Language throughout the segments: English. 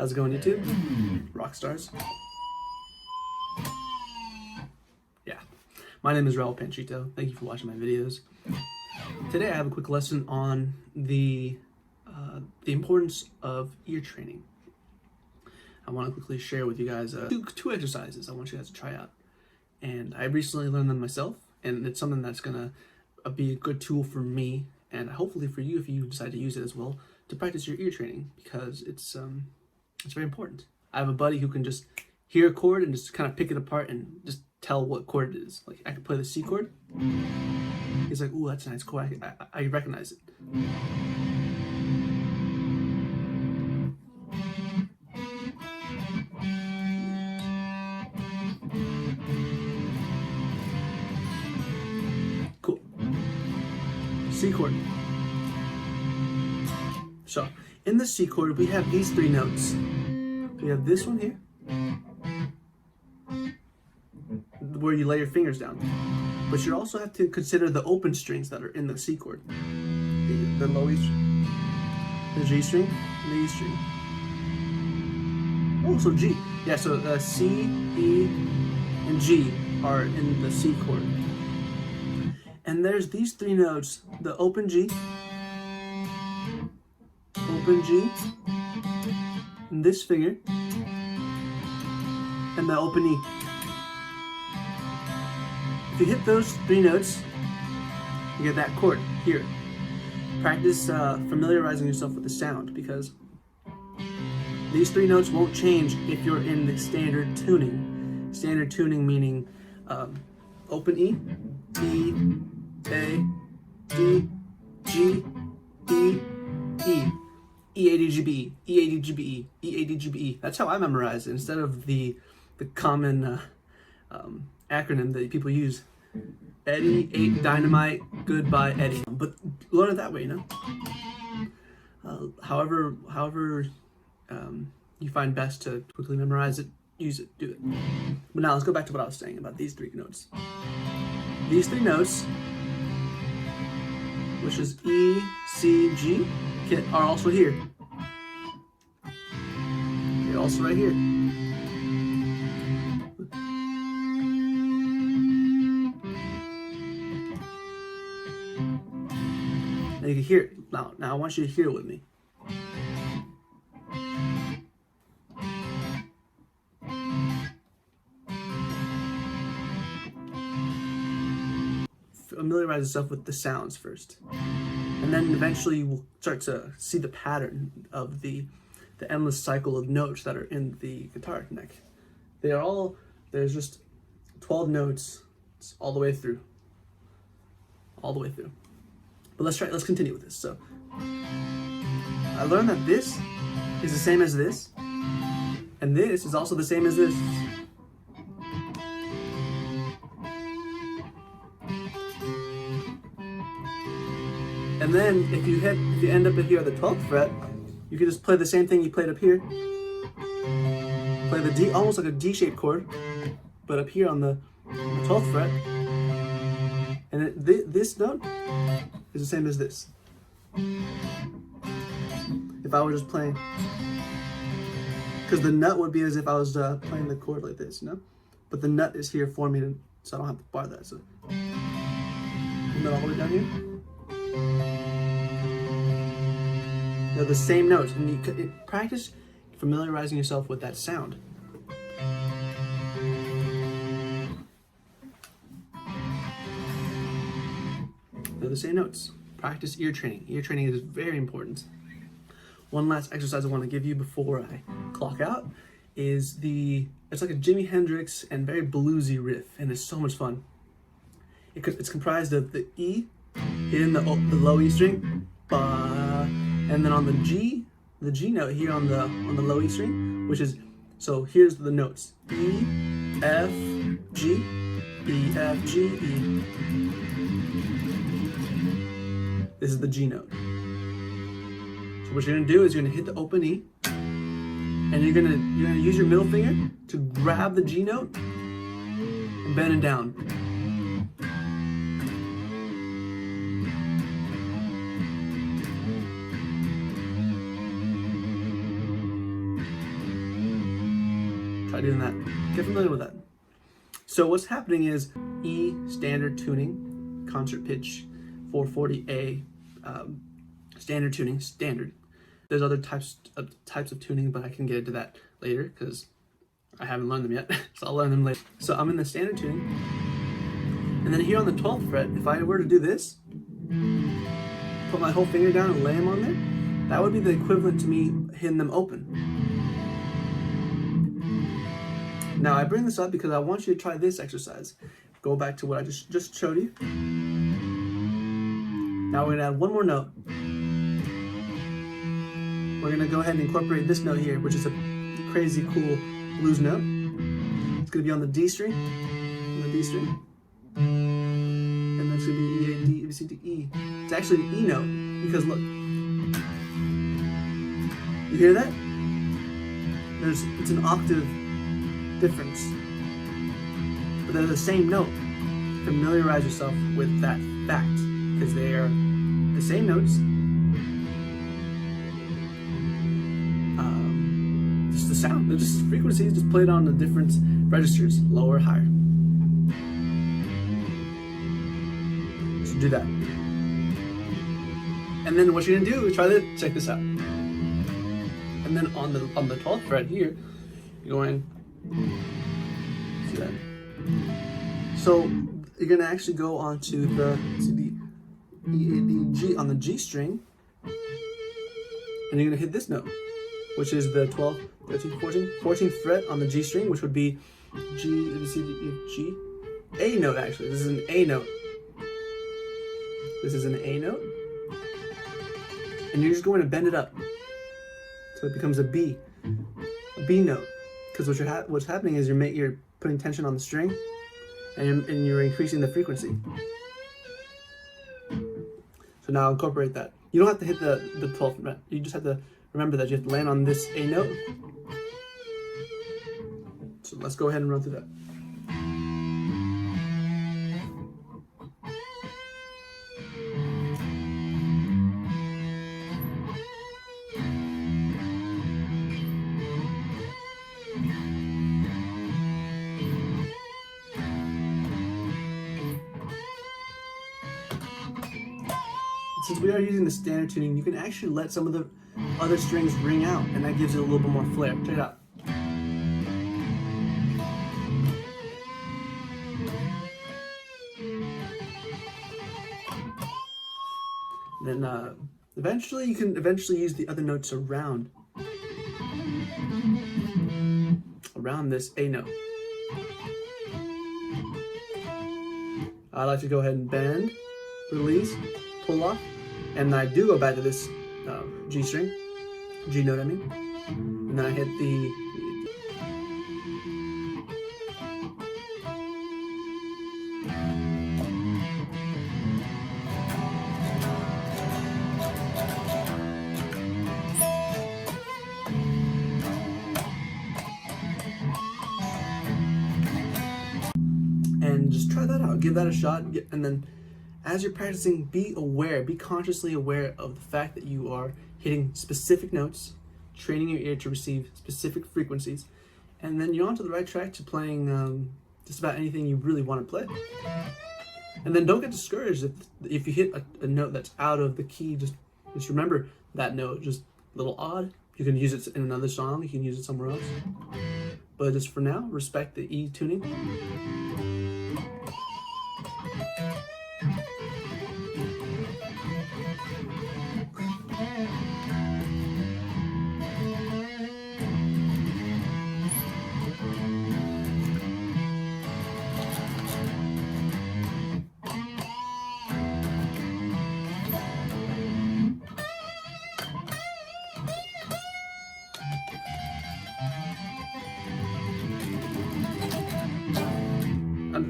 How's it going, YouTube? Rock stars. Yeah. My name is Raul Panchito. Thank you for watching my videos. Today I have a quick lesson on the importance of ear training. I want to quickly share with you guys two exercises I want you guys to try out. And I recently learned them myself, and it's something that's going to be a good tool for me, and hopefully for you if you decide to use it as well, to practice your ear training, because it's very important. I have a buddy who can just hear a chord and just kind of pick it apart and just tell what chord it is. Like, I could play the C chord. He's like, ooh, that's a nice chord. I recognize it. Cool. C chord. So, in the C chord, we have these three notes. We have this one here, where you lay your fingers down. But you also have to consider the open strings that are in the C chord. The low E string, the G string, and the E string. Oh, so G. Yeah, so C, E, and G are in the C chord. And there's these three notes, the open G, and this finger, and the open E. If you hit those three notes, you get that chord here. Practice familiarizing yourself with the sound, because these three notes won't change if you're in the standard tuning. Standard tuning meaning open E, E, A, D, G, E, E. E.A.D.G.B.E, E.A.D.G.B.E, E.A.D.G.B.E. That's how I memorize it, instead of the common acronym that people use. Eddie, ate dynamite, goodbye Eddie. But learn it that way, you know? However you find best to quickly memorize it, use it, do it. But now let's go back to what I was saying about these three notes. These three notes, which is E, C, G, are also here. They're also right here. Now you can hear it. Now I want you to hear it with me. Familiarize yourself with the sounds first. And then eventually you will start to see the pattern of the endless cycle of notes that are in the guitar neck. There's just 12 notes all the way through. All the way through. But let's continue with this. So, I learned that this is the same as this, and this is also the same as this. And then if you end up here at the 12th fret, you can just play the same thing you played up here. Play the D, almost like a D-shaped chord, but up here on the 12th fret. And this note is the same as this. If I were just playing, because the nut would be as if I was playing the chord like this, you know? But the nut is here for me, so I don't have to bar that. So, nut all the way down here. They're the same notes, and you practice familiarizing yourself with that sound. They're the same notes. Practice ear training. Ear training is very important. One last exercise I want to give you before I clock out is it's like a Jimi Hendrix and very bluesy riff, and it's so much fun. It's comprised of the E, hitting the low E string, and then on the G note here on the low E string, which is, so here's the notes: E, F, G, E, F, G, E. This is the G note. So what you're gonna do is you're gonna hit the open E, and you're gonna use your middle finger to grab the G note and bend it down. doing that. Get familiar with that. So what's happening is E standard tuning, concert pitch, 440A, standard tuning, standard. There's other types of tuning, but I can get into that later because I haven't learned them yet. So I'll learn them later. So I'm in the standard tuning. And then here on the 12th fret, if I were to do this, put my whole finger down and lay them on there, that would be the equivalent to me hitting them open. Now I bring this up because I want you to try this exercise. Go back to what I just showed you. Now we're gonna add one more note. We're gonna go ahead and incorporate this note here, which is a crazy cool blues note. It's gonna be on the D string, and that's gonna be E, A, D, B, C, D, E. It's actually an E note because look, you hear that? It's an octave difference, but they're the same note. Familiarize yourself with that fact because they are the same notes. Just the sound, they're just frequencies, just played on the different registers, lower, higher. So do that, and then what you're gonna do is check this out. And then on the 12th fret here, you're going. See that? So you're gonna actually go onto the E.A.D.G.B.E on the G string, and you're gonna hit this note, which is the 12th, 13th, 14th fret on the G string, which would be G, C, D, E, G, A note. Actually, this is an A note. This is an A note, and you're just going to bend it up so it becomes a B note. Because what's happening is you're putting tension on the string, and you're increasing the frequency. So now incorporate that. You don't have to hit the 12th fret. You just have to remember that you have to land on this A note. So let's go ahead and run through that. Since we are using the standard tuning, you can actually let some of the other strings ring out, and that gives it a little bit more flair. Check it out. And then eventually you can use the other notes around this A note. I like to go ahead and bend, release, pull off, and I do go back to this G string, G note I mean, and then I hit the and just try that out, give that a shot, and then as you're practicing, be consciously aware of the fact that you are hitting specific notes, training your ear to receive specific frequencies, and then you're onto the right track to playing just about anything you really want to play. And then don't get discouraged if you hit a note that's out of the key. Just remember that note, just a little odd. You can use it in another song, you can use it somewhere else. But just for now, respect the E tuning.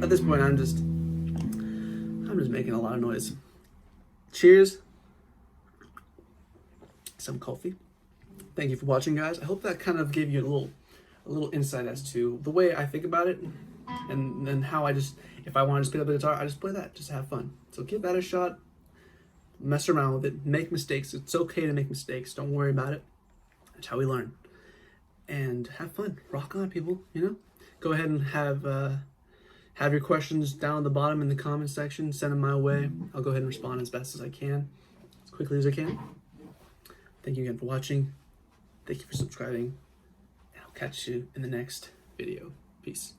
At this point, I'm just making a lot of noise. Cheers. Some coffee. Thank you for watching, guys. I hope that kind of gave you a little insight as to the way I think about it, and then how if I want to just pick up the guitar, I just play that, just have fun. So give that a shot. Mess around with it. Make mistakes. It's okay to make mistakes. Don't worry about it. That's how we learn. and have fun. Rock on, people, you know? Go ahead and have your questions down at the bottom in the comment section. Send them my way. I'll go ahead and respond as best as I can, as quickly as I can. Thank you again for watching. Thank you for subscribing. And I'll catch you in the next video. Peace.